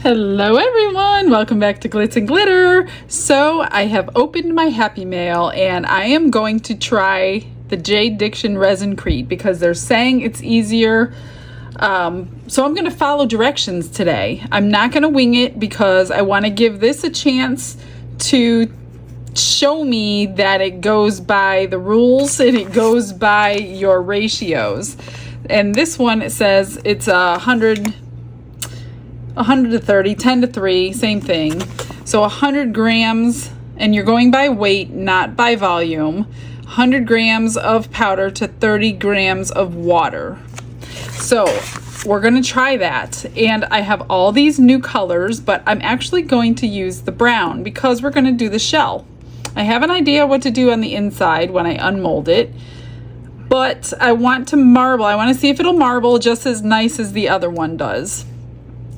Hello everyone, welcome back to Glitz and Glitter. So I have opened my Happy Mail and I am going to try the JDiction Resincrete because they're saying it's easier. So I'm going to follow directions today. I'm not going to wing it because I want to give this a chance to show me that it goes by the rules and it goes by your ratios. And this one, it says it's 100 to 30, 10 to 3, same thing. So 100 grams, and you're going by weight, not by volume. 100 grams of powder to 30 grams of water. So we're gonna try that. And I have all these new colors, but I'm actually going to use the brown because we're gonna do the shell. I have an idea what to do on the inside when I unmold it, but I want to marble. I want to see if it'll marble just as nice as the other one does,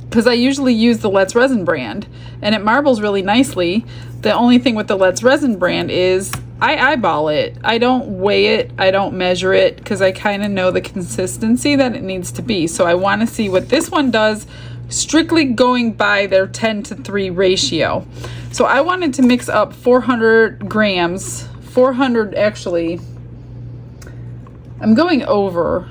because I usually use the Let's Resin brand and it marbles really nicely. The only thing with the Let's Resin brand is I eyeball it. I don't weigh it, I don't measure it, because I kind of know the consistency that it needs to be. So I want to see what this one does, strictly going by their 10 to 3 ratio. So I wanted to mix up 400 grams, 400 actually. I'm going over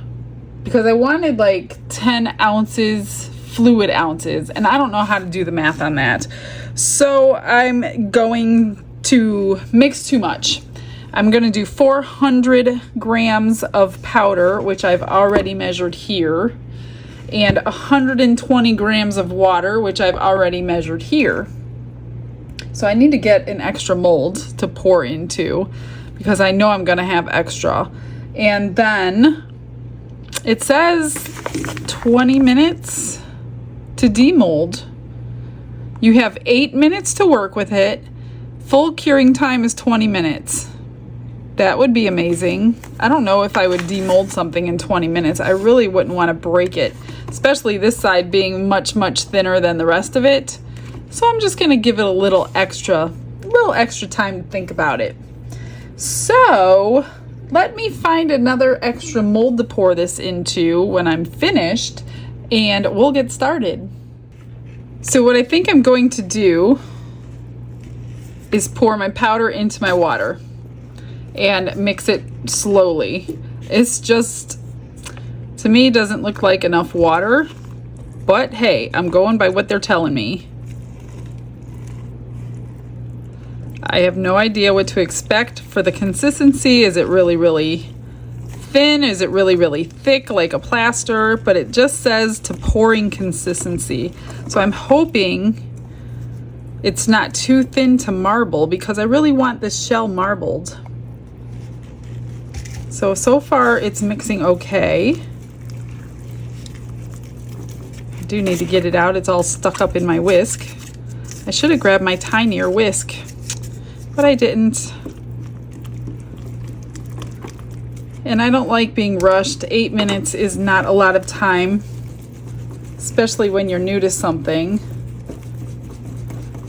because I wanted like 10 ounces fluid ounces, and I don't know how to do the math on that. So I'm going to mix too much. I'm going to do 400 grams of powder, which I've already measured here, and 120 grams of water, which I've already measured here. So I need to get an extra mold to pour into because I know I'm going to have extra. And then it says 20 minutes to demold. You have 8 minutes to work with it. Full curing time is 20 minutes. That would be amazing. I don't know if I would demold something in 20 minutes. I really wouldn't want to break it, especially this side being much thinner than the rest of it. So I'm just going to give it a little extra time to think about it. So let me find another extra mold to pour this into when I'm finished, and we'll get started. So what I think I'm going to do is pour my powder into my water and mix it slowly. It's just, to me, doesn't look like enough water, but hey, I'm going by what they're telling me. I have no idea what to expect for the consistency. Is it really thin? Is it really thick like a plaster? But it just says to pouring consistency. So I'm hoping it's not too thin to marble because I really want this shell marbled. So far it's mixing okay. I do need to get it out. It's all stuck up in my whisk. I should have grabbed my tinier whisk, but I didn't. And I don't like being rushed. 8 minutes is not a lot of time, especially when you're new to something.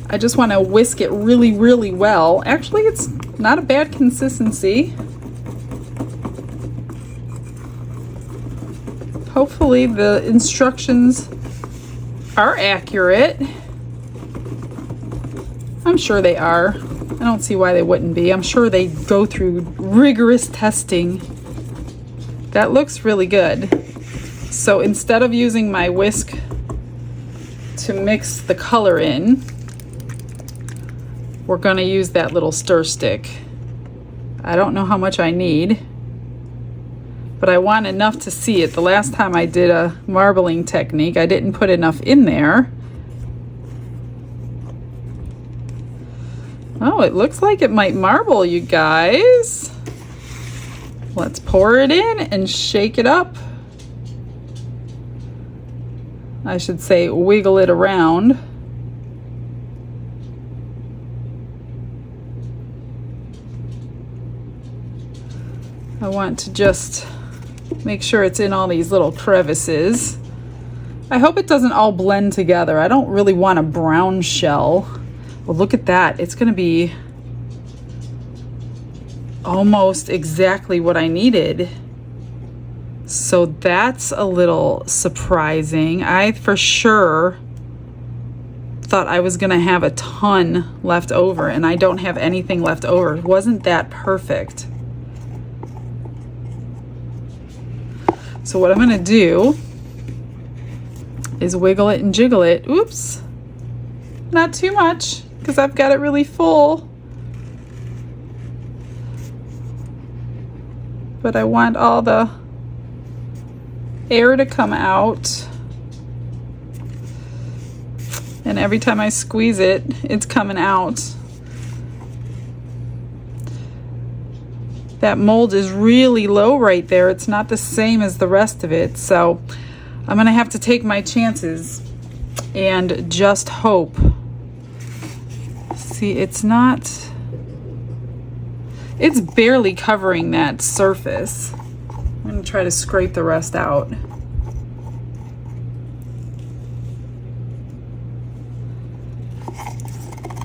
I just want to whisk it really well. Actually, it's not a bad consistency. Hopefully the instructions are accurate. I'm sure they are. I don't see why they wouldn't be. I'm sure they go through rigorous testing. That looks really good. So instead of using my whisk to mix the color in, we're gonna use that little stir stick. I don't know how much I need, but I want enough to see it. The last time I did a marbling technique, I didn't put enough in there. Oh, it looks like it might marble, you guys. Let's pour it in and shake it up. I should say wiggle it around. I want to just make sure it's in all these little crevices. I hope it doesn't all blend together. I don't really want a brown shell. Well, look at that. It's going to be almost exactly what I needed. So that's a little surprising. I for sure thought I was gonna have a ton left over, and I don't have anything left over. Wasn't that perfect? So what I'm gonna do is wiggle it and jiggle it. Oops, not too much, because I've got it really full. But I want all the air to come out. And every time I squeeze it, it's coming out. That mold is really low right there. It's not the same as the rest of it. So I'm gonna have to take my chances and just hope. See, it's barely covering that surface. I'm gonna try to scrape the rest out.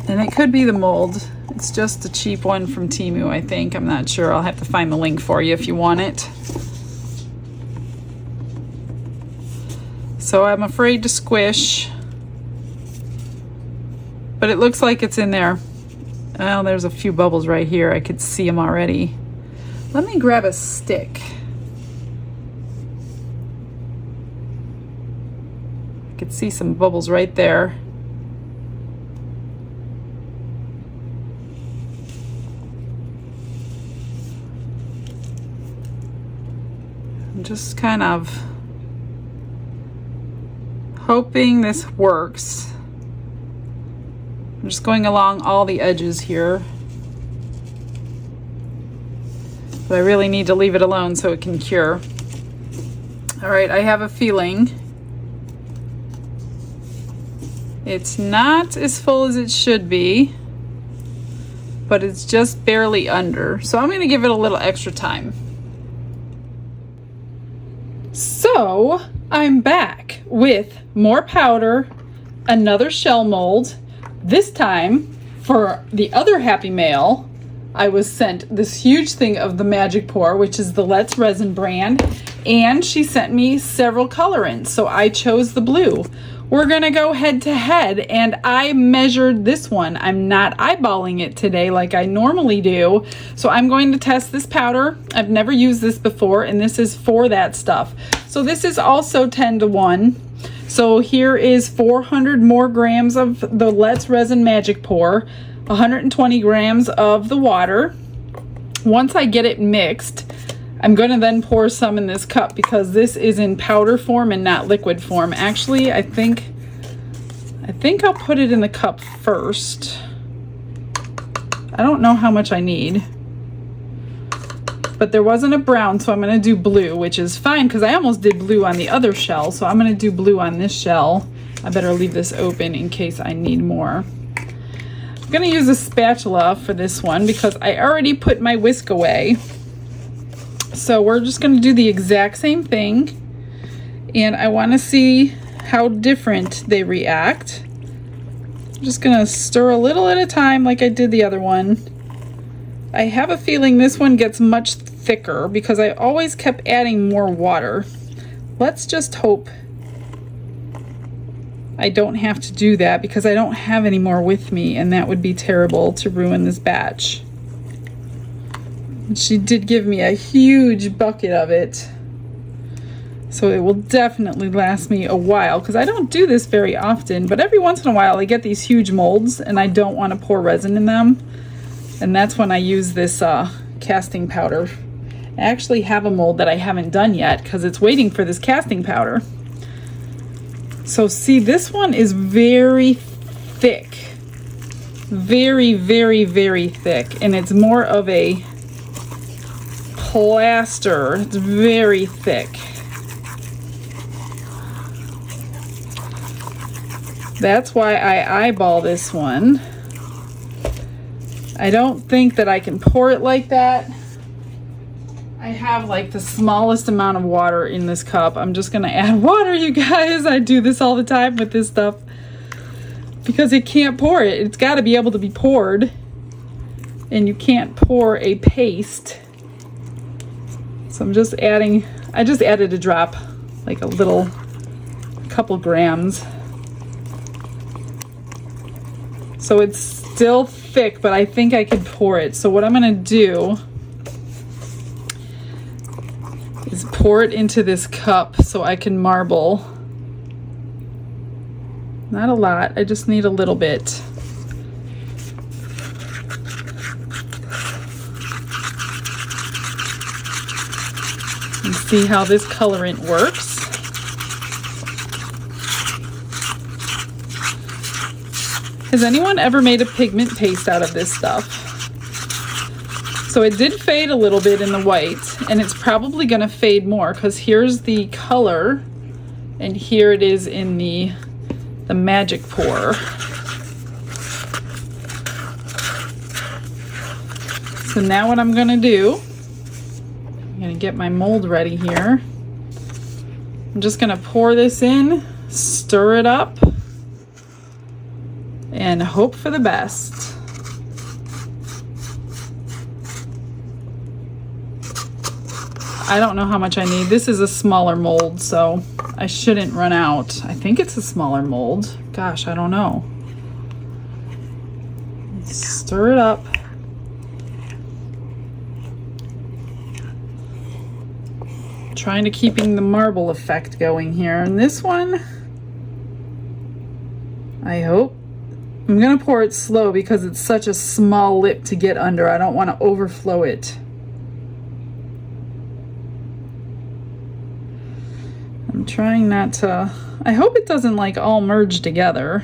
And it could be the mold. It's just a cheap one from Temu, I think. I'm not sure. I'll have to find the link for you if you want it. So I'm afraid to squish, but it looks like it's in there. Well, there's a few bubbles right here. I could see them already. Let me grab a stick. I could see some bubbles right there. I'm just kind of hoping this works. I'm just going along all the edges here. But I really need to leave it alone so it can cure. All right, I have a feeling it's not as full as it should be, but it's just barely under. So I'm gonna give it a little extra time. So I'm back with more powder, another shell mold. This time, for the other Happy Mail, I was sent this huge thing of the Magic Pour, which is the Let's Resin brand, and she sent me several colorants, so I chose the blue. We're gonna go head to head, and I measured this one. I'm not eyeballing it today like I normally do, so I'm going to test this powder. I've never used this before, and this is for that stuff. So this is also 10-to-1. So here is 400 more grams of the Let's Resin Magic Pour, 120 grams of the water. Once I get it mixed, I'm going to then pour some in this cup because this is in powder form and not liquid form. Actually, I think I'll put it in the cup first. I don't know how much I need, but there wasn't a brown, so I'm going to do blue, which is fine because I almost did blue on the other shell, so I'm going to do blue on this shell. I better leave this open in case I need more. I'm going to use a spatula for this one because I already put my whisk away. So we're just going to do the exact same thing, and I want to see how different they react. I'm just going to stir a little at a time like I did the other one. I have a feeling this one gets much thicker because I always kept adding more water. Let's just hope I don't have to do that because I don't have any more with me, and that would be terrible to ruin this batch. She did give me a huge bucket of it, so it will definitely last me a while because I don't do this very often, but every once in a while I get these huge molds and I don't want to pour resin in them, and that's when I use this casting powder. I actually have a mold that I haven't done yet because it's waiting for this casting powder. So see, this one is very thick, very, very, very thick, and it's more of a plaster. It's very thick. That's why I eyeball this one. I don't think that I can pour it like that. I have like the smallest amount of water in this cup. I'm just gonna add water, you guys. I do this all the time with this stuff because it can't pour it. It's got to be able to be poured, and you can't pour a paste. So I'm just adding, I just added a drop, like a couple grams. So it's still thick, but I think I could pour it. So what I'm gonna do is pour it into this cup so I can marble. Not a lot, I just need a little bit. And see how this colorant works. Has anyone ever made a pigment paste out of this stuff? So it did fade a little bit in the white, and it's probably gonna fade more because here's the color and here it is in the magic pour. So now what I'm gonna do, I'm gonna get my mold ready here. I'm just gonna pour this in, stir it up, and hope for the best. I don't know how much I need. This is a smaller mold, so I shouldn't run out. I think it's a smaller mold. Gosh, I don't know. Stir it up. Trying to keeping the marble effect going here. And this one, I hope. I'm gonna pour it slow because it's such a small lip to get under. I don't want to overflow it. I'm trying not to, I hope it doesn't like all merge together.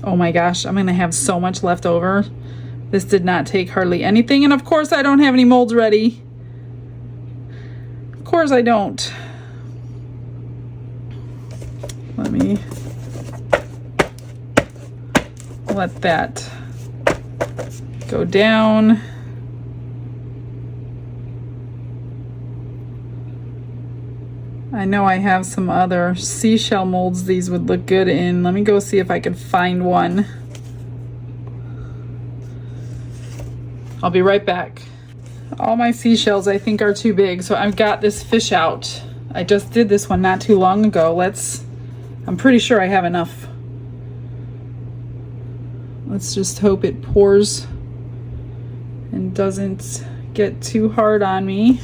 Oh my gosh, I'm gonna have so much left over. This did not take hardly anything, and of course I don't have any molds ready. Of course I don't. Let me let that go down. I know I have some other seashell molds these would look good in. Let me go see if I can find one. I'll be right back. All my seashells I think are too big, so I've got this fish out. I just did this one not too long ago. I'm pretty sure I have enough. Let's just hope it pours and doesn't get too hard on me.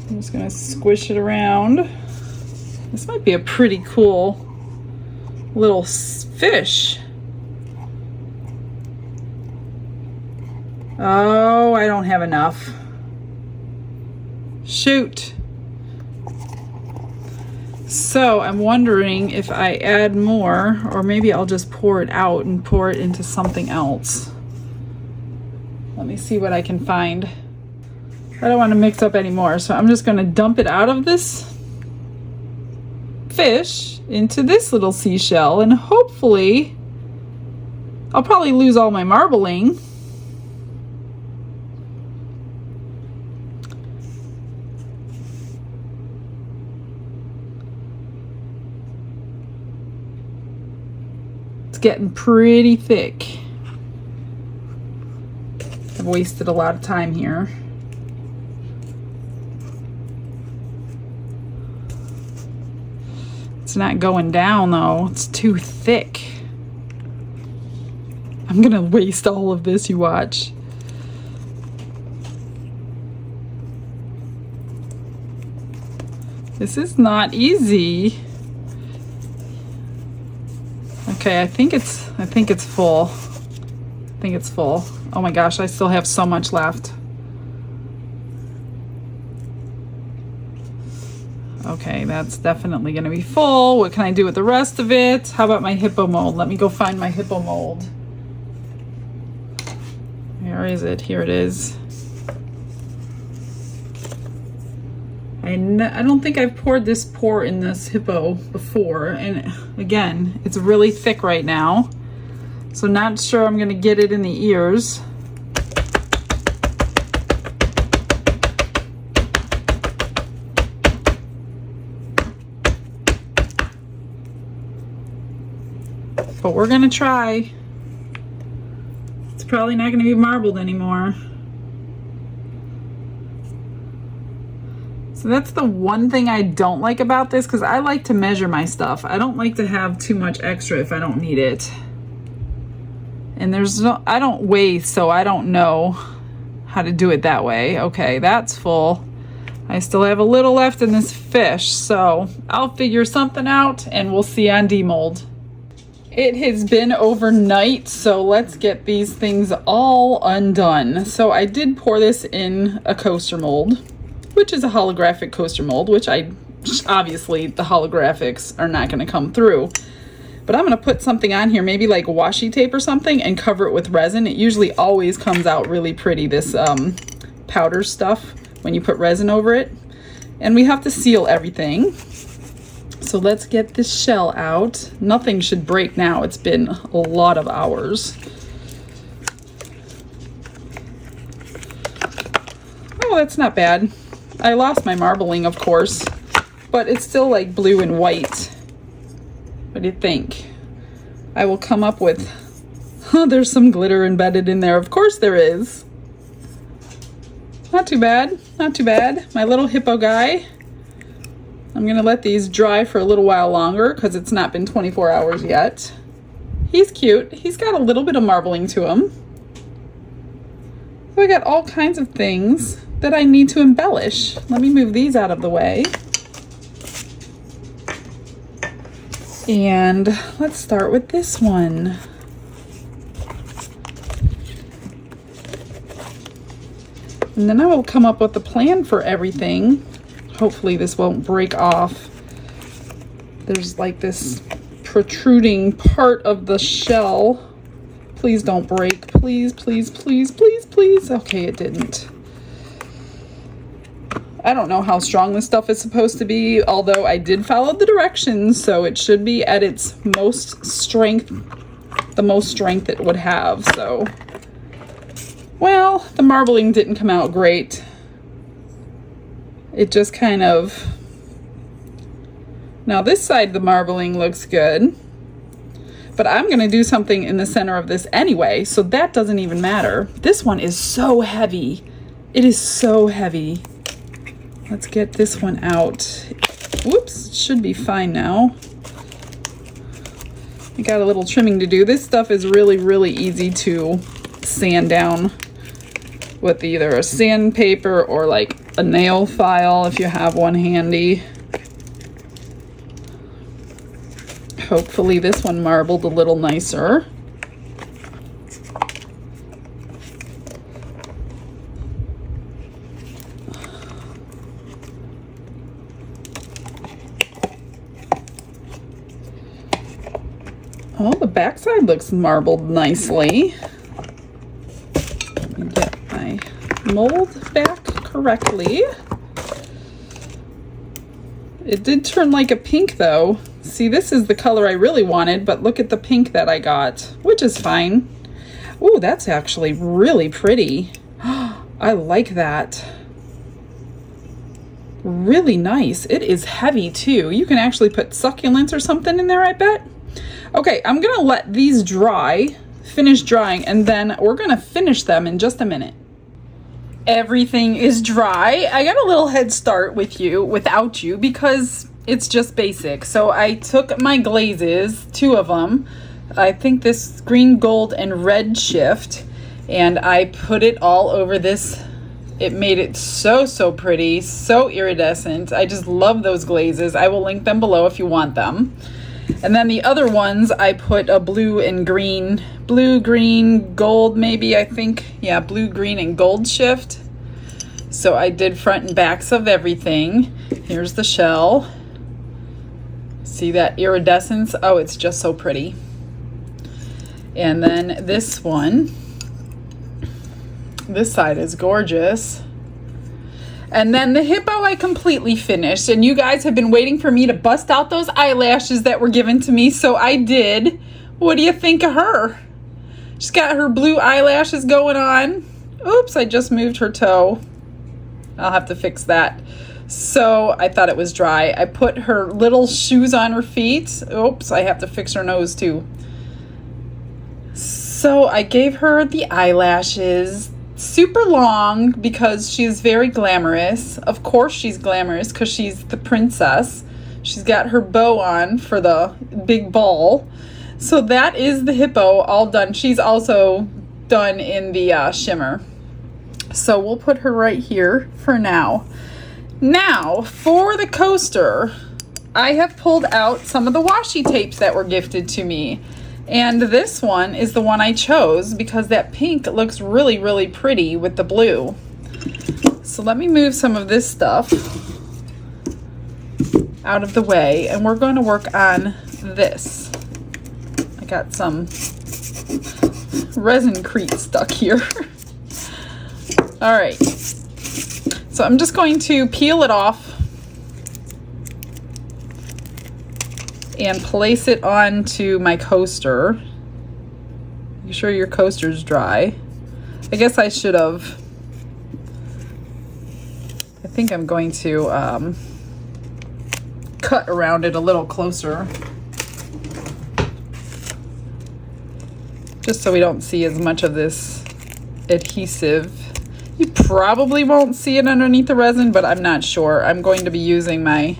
I'm just gonna squish it around. This might be a pretty cool little fish. Oh, I don't have enough. Shoot. So I'm wondering if I add more, or maybe I'll just pour it out and pour it into something else. Let me see what I can find. I don't want to mix up anymore, so I'm just going to dump it out of this fish into this little seashell, and hopefully I'll probably lose all my marbling. It's getting pretty thick. I've wasted a lot of time here. It's not going down though, it's too thick. I'm gonna waste all of this, you watch. This is not easy. Okay, I think it's full. I think it's full. Oh my gosh, I still have so much left. Okay, that's definitely gonna be full. What can I do with the rest of it? How about my hippo mold? Let me go find my hippo mold. Where is it? Here it is. I don't think I've poured this pour in this hippo before, and again, it's really thick right now, so not sure I'm gonna get it in the ears. But we're gonna try. It's probably not gonna be marbled anymore. So that's the one thing I don't like about this, because I like to measure my stuff. I don't like to have too much extra if I don't need it. And I don't weigh, so I don't know how to do it that way. Okay, that's full. I still have a little left in this fish, so I'll figure something out and we'll see on demold. It has been overnight, so let's get these things all undone. So I did pour this in a coaster mold, which is a holographic coaster mold, which obviously the holographics are not going to come through. But I'm going to put something on here, maybe like washi tape or something, and cover it with resin. It usually always comes out really pretty, this powder stuff, when you put resin over it. And we have to seal everything. So let's get this shell out. Nothing should break now. It's been a lot of hours. Oh, that's not bad. I lost my marbling, of course, but it's still like blue and white. What do you think? I will come up with, there's some glitter embedded in there. Of course there is. Not too bad, not too bad. My little hippo guy. I'm gonna let these dry for a little while longer because it's not been 24 hours yet. He's cute. He's got a little bit of marbling to him. So I got all kinds of things that I need to embellish. Let me move these out of the way. And let's start with this one. And then I will come up with a plan for everything. Hopefully this won't break off. There's like this protruding part of the shell. Please don't break. Please, please, please, please, please. Okay, it didn't. I don't know how strong this stuff is supposed to be, although I did follow the directions, so it should be at its most strength, the most strength it would have. So, well, the marbling didn't come out great. It just kind of, now this side of the marbling looks good, but I'm gonna do something in the center of this anyway, so that doesn't even matter. This one is so heavy. It is so heavy. Let's get this one out. Whoops, it should be fine now. I got a little trimming to do. This stuff is really, really easy to sand down with either a sandpaper or like a nail file if you have one handy. Hopefully this one marbled a little nicer. Oh, the backside looks marbled nicely. Let me get my mold back correctly. It did turn like a pink though. See, this is the color I really wanted, but look at the pink that I got, which is fine. Ooh, that's actually really pretty. I like that. Really nice. It is heavy too. You can actually put succulents or something in there, I bet. Okay, I'm gonna let these dry, finish drying, and then we're gonna finish them in just a minute. Everything is dry. I got a little head start without you, because it's just basic. So I took my glazes, 2 of them. I think this green, gold, and red shift, and I put it all over this. It made it so, so pretty, so iridescent. I just love those glazes. I will link them below if you want them. And then the other ones, I put a blue, green, gold maybe, I think. Yeah, blue, green, and gold shift. So I did front and backs of everything. Here's the shell. See that iridescence? Oh, it's just so pretty. And then this one. This side is gorgeous. And then the hippo I completely finished, and you guys have been waiting for me to bust out those eyelashes that were given to me, so I did. What do you think of her? She's got her blue eyelashes going on. Oops, I just moved her toe. I'll have to fix that. So I thought it was dry. I put her little shoes on her feet. Oops, I have to fix her nose too. So I gave her the eyelashes. super long because she's very glamorous. Of course she's glamorous because she's the princess. She's got her bow on for the big ball. So that is the hippo all done. She's also done in the shimmer. So we'll put her right here for now. Now, for the coaster, I have pulled out some of the washi tapes that were gifted to me. And this one is the one I chose because that pink looks really, really pretty with the blue. So let me move some of this stuff out of the way, and we're going to work on this. I got some Resincrete stuck here. All right, so I'm just going to peel it off and place it onto my coaster. Make sure your coaster's dry. I guess I should have. I think I'm going to cut around it a little closer, just so we don't see as much of this adhesive. You probably won't see it underneath the resin, but I'm not sure. I'm going to be using my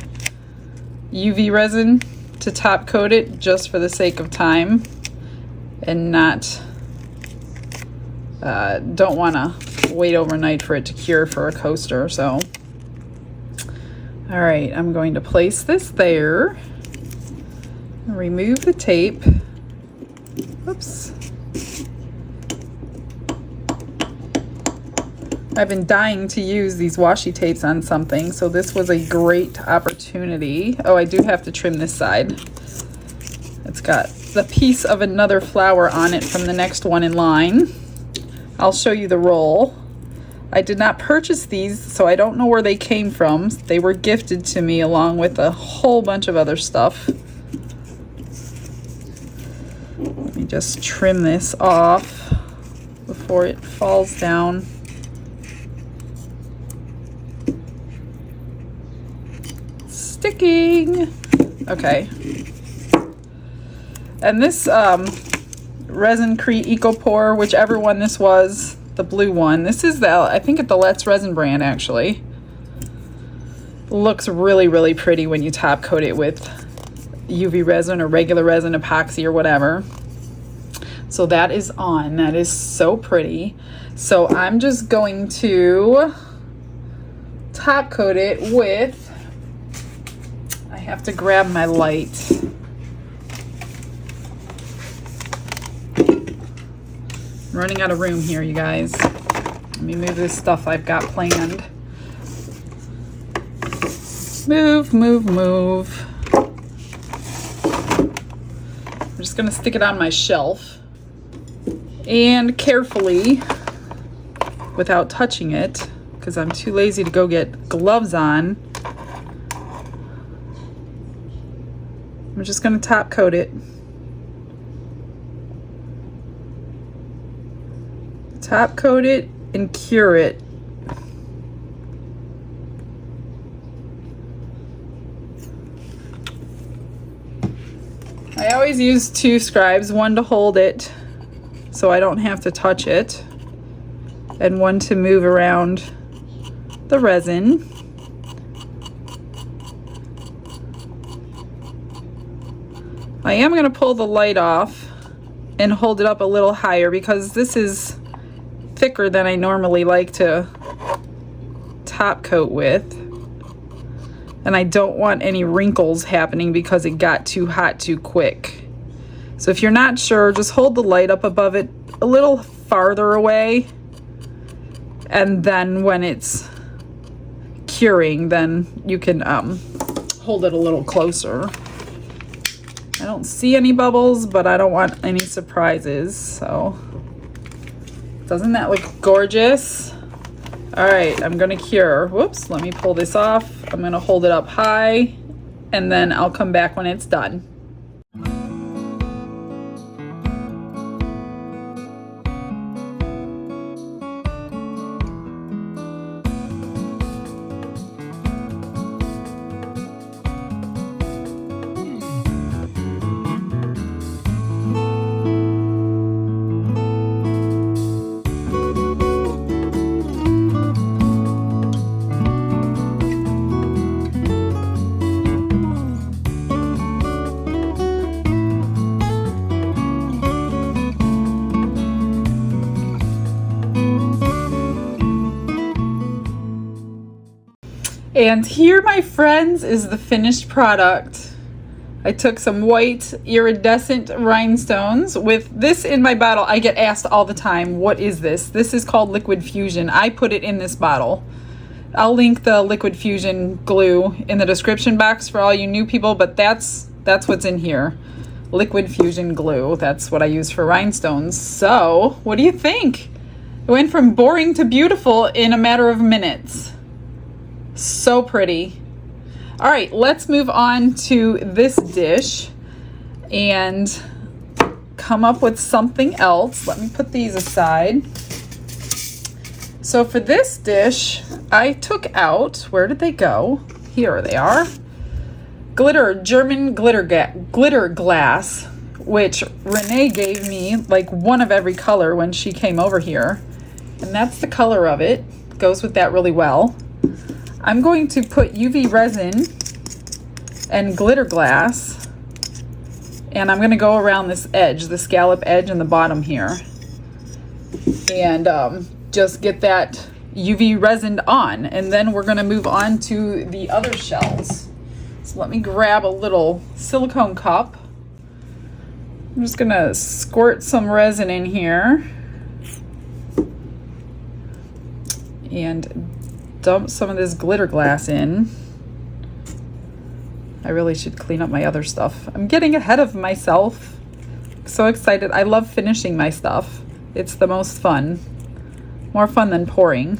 UV resin to top coat it just for the sake of time, and not don't want to wait overnight for it to cure for a coaster. So all right, I'm going to place this there, remove the tape. Oops. I've been dying to use these washi tapes on something, so this was a great opportunity. Oh, I do have to trim this side. It's got the piece of another flower on it from the next one in line. I'll show you the roll. I did not purchase these, so I don't know where they came from. They were gifted to me along with a whole bunch of other stuff. Let me just trim this off before it falls down. Sticking. Okay. And this Resincrete Eco-Pour, whichever one this was, the blue one. This is the, I think it's the Let's Resin brand actually. Looks really, really pretty when you top coat it with UV resin or regular resin, epoxy or whatever. So that is on. That is so pretty. So I'm just going to top coat it with, I have to grab my light. I'm running out of room here, you guys. Let me move this stuff I've got planned. Move, move, move. I'm just gonna stick it on my shelf and carefully, without touching it, because I'm too lazy to go get gloves on, I'm just gonna top coat it. Top coat it and cure it. I always use two scribes, one to hold it so I don't have to touch it, and one to move around the resin. I am going to pull the light off and hold it up a little higher because this is thicker than I normally like to top coat with, and I don't want any wrinkles happening because it got too hot too quick. So if you're not sure, just hold the light up above it a little farther away, and then when it's curing, then you can hold it a little closer. I don't see any bubbles, but I don't want any surprises. So doesn't that look gorgeous? All right, I'm gonna cure. Whoops, let me pull this off. I'm gonna hold it up high, and then I'll come back when it's done. And here, my friends, is the finished product. I took some white iridescent rhinestones with this in my bottle. I get asked all the time, what is this? This is called Liquid Fusion. I put it in this bottle. I'll link the Liquid Fusion glue in the description box for all you new people, but that's what's in here. Liquid Fusion glue. That's what I use for rhinestones. So, what do you think? It went from boring to beautiful in a matter of minutes. So pretty. All right, let's move on to this dish and come up with something else. Let me put these aside. So for this dish, I took out, where did they go? Here they are. German glitter glass, which Renee gave me like one of every color when she came over here. And that's the color of it. Goes with that really well. I'm going to put UV resin and glitter glass, and I'm going to go around this edge, the scallop edge in the bottom here, and just get that UV resin on, and then we're going to move on to the other shells. So let me grab a little silicone cup. I'm just going to squirt some resin in here and dump some of this glitter glass in. I really should clean up my other stuff. I'm getting ahead of myself. So excited. I love finishing my stuff. It's the most fun. More fun than pouring.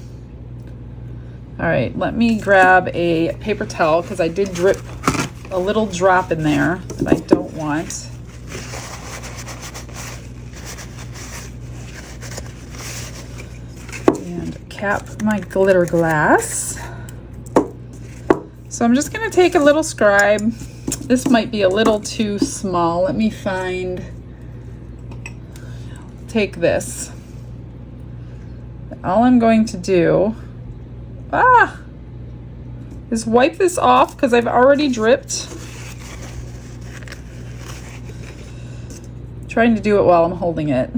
All right, let me grab a paper towel because I did drip a little drop in there that I don't want. And cap my glitter glass. So I'm just going to take a little scribe. This might be a little too small. Let me take this. All I'm going to do is wipe this off because I've already dripped. Trying to do it while I'm holding it.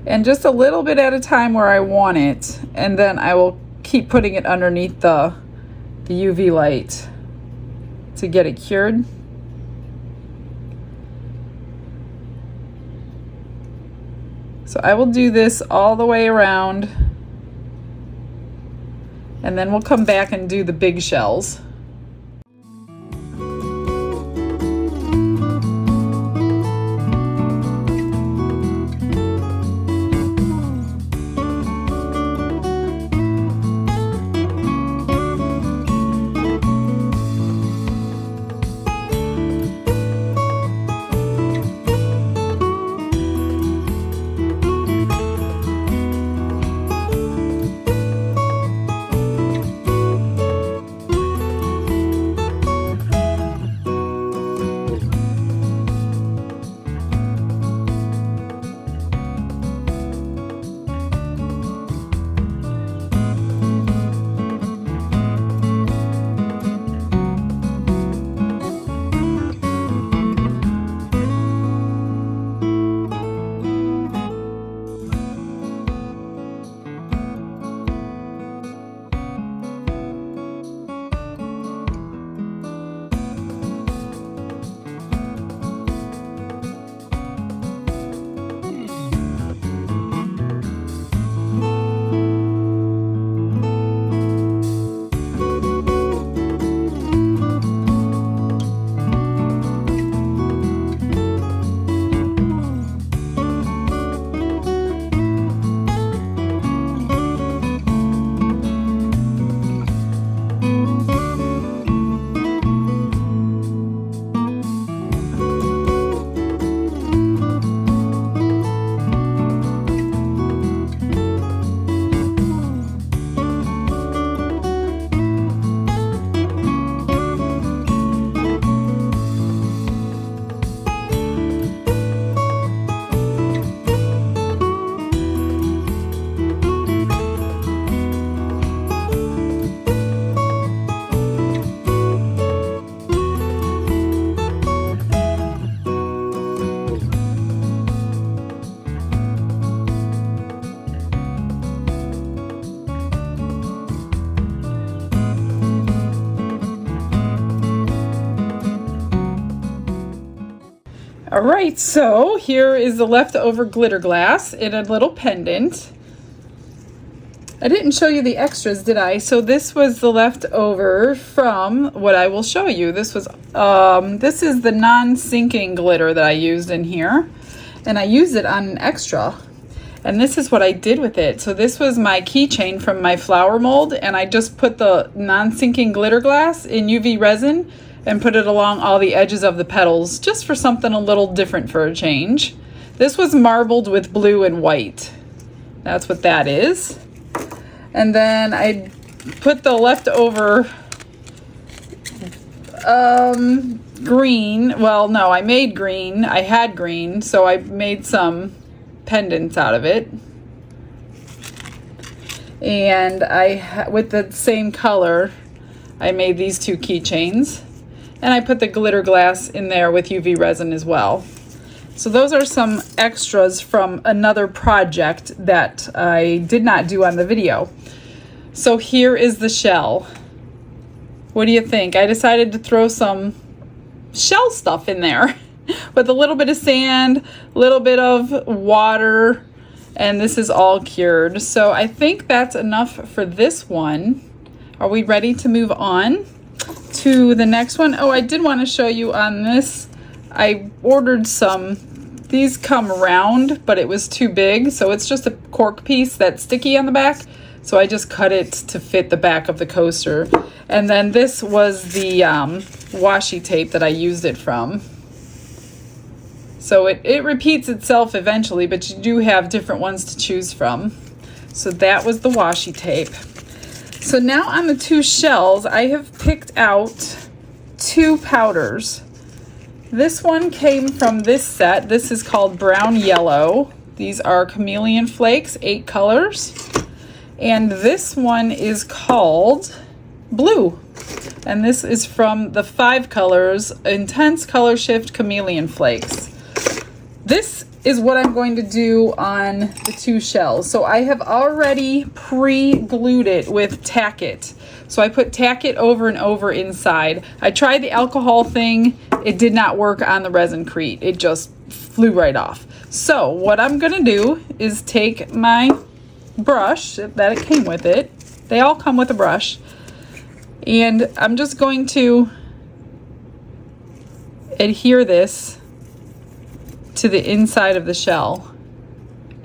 And just a little bit at a time where I want it, and then I will keep putting it underneath the UV light to get it cured. So I will do this all the way around, and then we'll come back and do the big shells. All right, so here is the leftover glitter glass in a little pendant. I didn't show you the extras, did I? So this was the leftover from what I will show you. This was this is the non-sinking glitter that I used in here, and I used it on an extra. And this is what I did with it. So this was my keychain from my flower mold, and I just put the non-sinking glitter glass in UV resin and put it along all the edges of the petals, just for something a little different for a change. This was marbled with blue and white. That's what that is. And then I put the leftover green. Well, no, I made green. I had green, so I made some pendants out of it. And with the same color, I made these two keychains. And I put the glitter glass in there with UV resin as well. So those are some extras from another project that I did not do on the video. So here is the shell. What do you think? I decided to throw some shell stuff in there with a little bit of sand, a little bit of water, and this is all cured. So I think that's enough for this one. Are we ready to move on to the next one? Oh, I did want to show you on this. I ordered some. These come round, but it was too big, so it's just a cork piece that's sticky on the back. So I just cut it to fit the back of the coaster. And then this was the washi tape that I used it from. So it repeats itself eventually, but you do have different ones to choose from. So that was the washi tape. So now on the two shells, I have picked out two powders. This one came from this set. This is called Brown Yellow. These are chameleon flakes, 8 colors. And this one is called Blue. And this is from the 5 colors, Intense Color Shift Chameleon Flakes. This is what I'm going to do on the two shells. So I have already pre-glued it with Tack It. So I put Tack It over and over inside. I tried the alcohol thing. It did not work on the Resincrete. It just flew right off. So what I'm gonna do is take my brush that it came with it. They all come with a brush. And I'm just going to adhere this to the inside of the shell,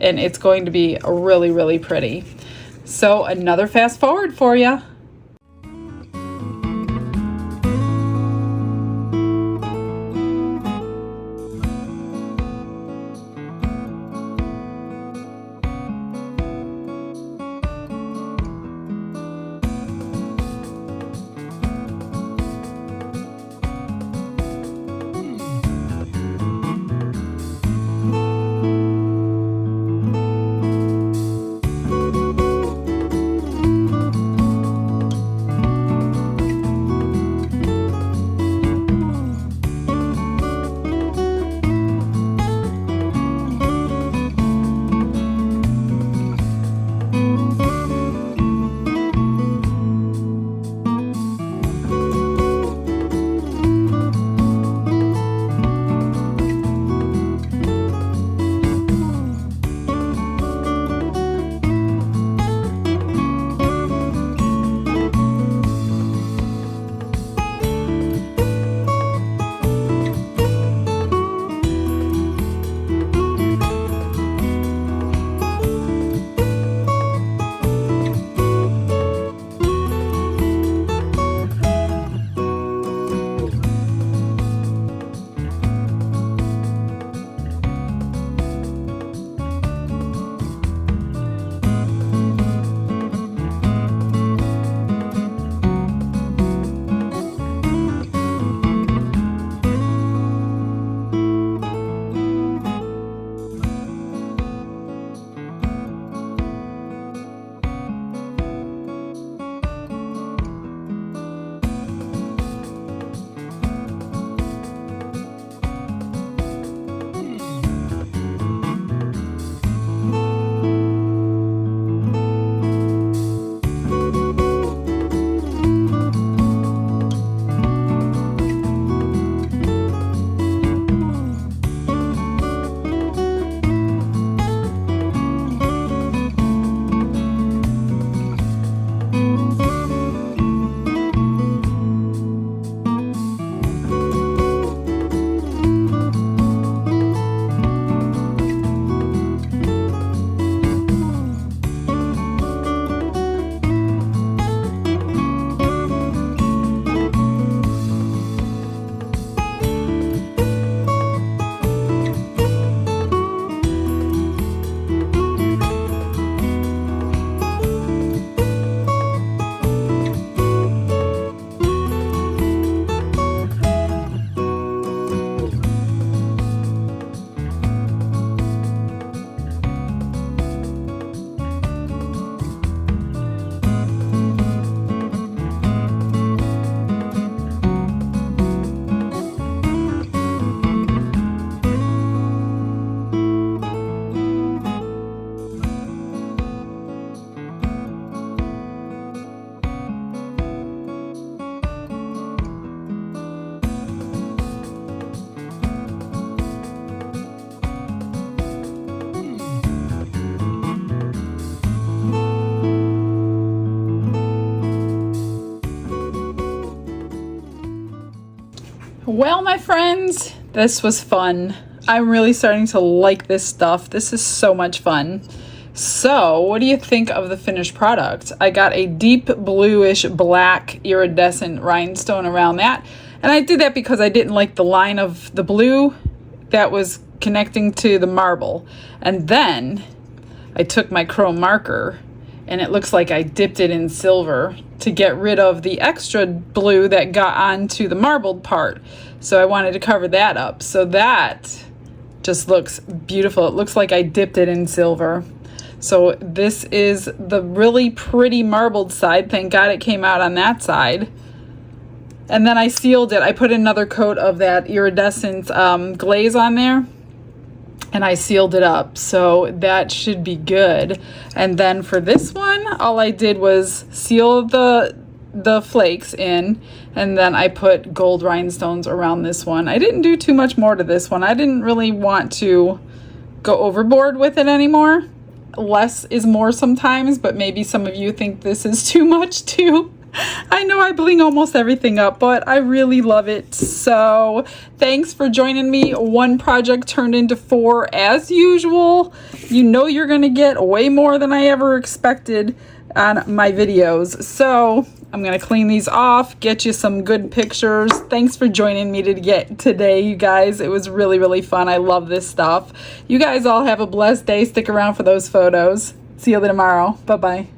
and it's going to be really, really pretty. So another fast forward for you. Well, my friends, this was fun. I'm really starting to like this stuff. This is so much fun. So, what do you think of the finished product? I got a deep bluish black iridescent rhinestone around that. And I did that because I didn't like the line of the blue that was connecting to the marble. And then I took my chrome marker and it looks like I dipped it in silver to get rid of the extra blue that got onto the marbled part. So I wanted to cover that up. So that just looks beautiful. It looks like I dipped it in silver. So this is the really pretty marbled side. Thank God it came out on that side. And then I sealed it. I put another coat of that iridescent glaze on there. And I sealed it up. So that should be good. And then for this one, all I did was seal the flakes in. And then I put gold rhinestones around this one. I didn't do too much more to this one. I didn't really want to go overboard with it anymore. Less is more sometimes, but maybe some of you think this is too much too. I know I bling almost everything up, but I really love it. So thanks for joining me. One project turned into 4 as usual. You know you're gonna get way more than I ever expected on my videos. So I'm gonna clean these off, get you some good pictures. Thanks for joining me today, you guys. It was really, really fun. I love this stuff. You guys all have a blessed day. Stick around for those photos. See you tomorrow. Bye-bye.